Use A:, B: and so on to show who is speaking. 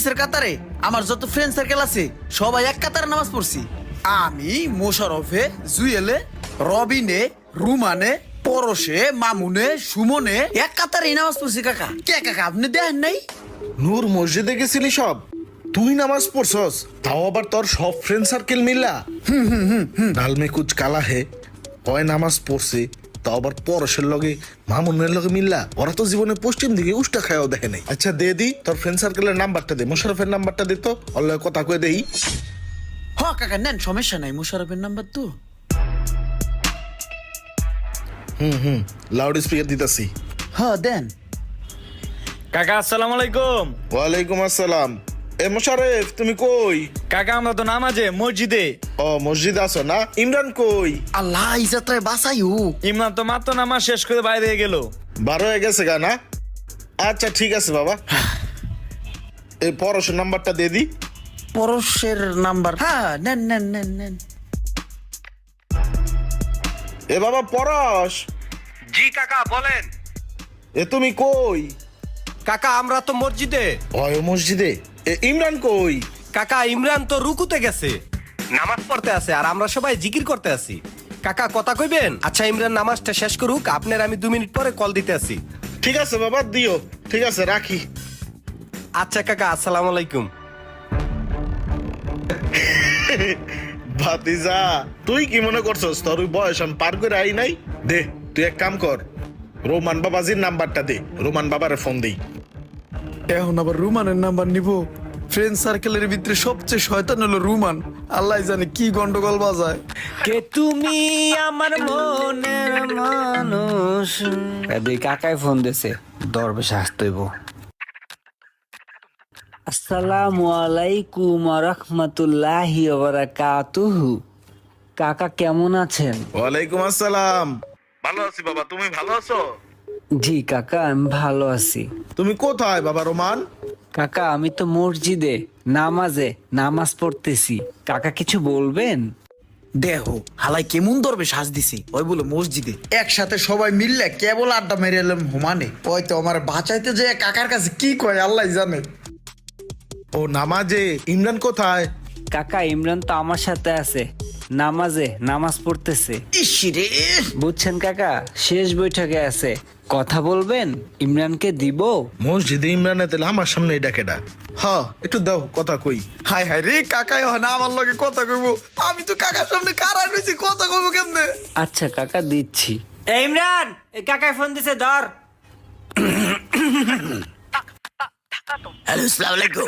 A: হাদিসের কাতারে আমার যত ফ্রেন্ড সার্কেল আছে সবাই এক কাতারে নামাজ পড়ছি। আমি মোশারফে, জুয়েলে, রবিনে, রুমানে, পরশে, মামুনে, সুমনে এক কাতারে নামাজ পড়ছি। কাকা কে কাকা আপনি দেখেন নাই?
B: নূর মসজিদে গেছিলি সব, তুই নামাজ পড়ছস, তাও আবার তোর সব ফ্রেন্ড সার্কেল মিল্লা। ডালমে কুচ কালা হে কয় নামাজ পড়ছে, তাও আবার পরশের লগে মামুনের লগে মিল্লা। ওরা তো জীবনে পশ্চিম দিকে উষ্টা খায়াও দেখে নাই। আচ্ছা দে দি তোর ফ্রেন্ড সার্কেলের নাম্বারটা দে, মোশারফের নাম্বারটা দে তো, অল্লাহ কথা কয়ে দেই।
A: হ কাকা নেন, সমস্যা নাই, মোশারফের নাম্বার তো।
B: লাউড স্পিকার দিতাছি।
A: হ দেন।
C: কাকা আসসালামু আলাইকুম।
B: ওয়ালাইকুম আসসালাম। এ মোশারেফ তুমি কই?
C: কাকা আমরা তো নামাজে মসজিদে।
B: ও মসজিদ আছো না? ইমরান কই?
A: আল্লাহ এই যাত্রায় বাঁচাইও।
C: ইমরান তো মাত্র নামাজ শেষ করে বাইরে গেল।
B: 12 হয়ে গেছে গা না? আচ্ছা ঠিক আছে বাবা, এই পরশের নাম্বারটা দিয়ে দি।
A: পরশের নাম্বার? হ্যাঁ নেন নেন নেন নেন।
B: এ বাবা পরশ,
D: জি কাকা বলেন।
B: এ তুমি কই?
D: কাকা আমরা তো মসজিদে।
B: ওই মসজিদে। এ ইমরান কই?
D: কাকা ইমরান তো রুকুতে গেছে, নামাজ পড়তে আছে, আর আমরা সবাই জিকির করতে আছি। কাকা কথা কইবেন? আচ্ছা ইমরান নামাজটা শেষ করুক, আপনার আমি 2 মিনিট পরে কল দিতে আসি।
B: ঠিক আছে বাবা দিও, ঠিক আছে রাখি।
D: আচ্ছা কাকা আসসালামু আলাইকুম।
B: ভাতিজা তুই কি মনে করছস তোর ওই বয়স আমি পার করে আই নাই? দে তুই এক কাম কর, রোমান বাবাজির নাম্বারটা দে, রোমান বাবারে ফোন দেই।
A: এখন আবার রুমানের নাম্বার নিব? ফ্রেন্ড সার্কেলের ভিতরে সবচেয়ে শয়তান হলো রুমান। আল্লাহ জানে কি গন্ডগোল বাজায়।
E: কে তুমি আমার মনের মানুষ। দুই কাকায় ফোন দিছে, দরবেশ আসতেইব। আসসালামু আলাইকুম ওয়া রাহমাতুল্লাহি ওয়া বারাকাতুহু। কাকা কেমন আছেন?
B: ওয়ালাইকুম আসসালাম। ভালো আছি বাবা, তুমি ভালো আছো?
E: জি কাকা আমি ভালো আছি।
B: তুমি কোথায় বাবা রোমান?
E: কাকা আমি তো মসজিদে নামাজ পড়তেছি। কাকা কিছু বলবেন?
A: দেহ হালাই কেমন ধরবে সাজ দিছি। ওই বলে মসজিদে একসাথে সবাই মিললে কেবল আড্ডা মেরে এলাম হুমানে। ওই তো আমার বাঁচাইতে যে কাকার কাছে কি কয় আল্লাহ জানে।
B: ও নামাজে। ইমরান কোথায়?
E: কাকা ইমরান তো আমার সাথে আছে, নামাজ পড়তেছে।
A: ইসিরে
E: বুঝছেন কাকা, শেষ বৈঠকে আছে। কথা বলবেন? ইমরানকে দিব?
B: মসজিদে ইমরান তেলে আমার সামনে ডাকেডা। হ্যাঁ একটু দাও কথা কই।
A: হাই হাই রে কাকাই না আমার লগে কথা কইবো। আমি তো কাকার সামনে কারাই রইছি, কথা কইবো কেমনে?
E: আচ্ছা কাকা দিচ্ছি। এই ইমরান, এই কাকায় ফোন দিছে, ধর।
A: হ্যালো আসসালামু আলাইকুম।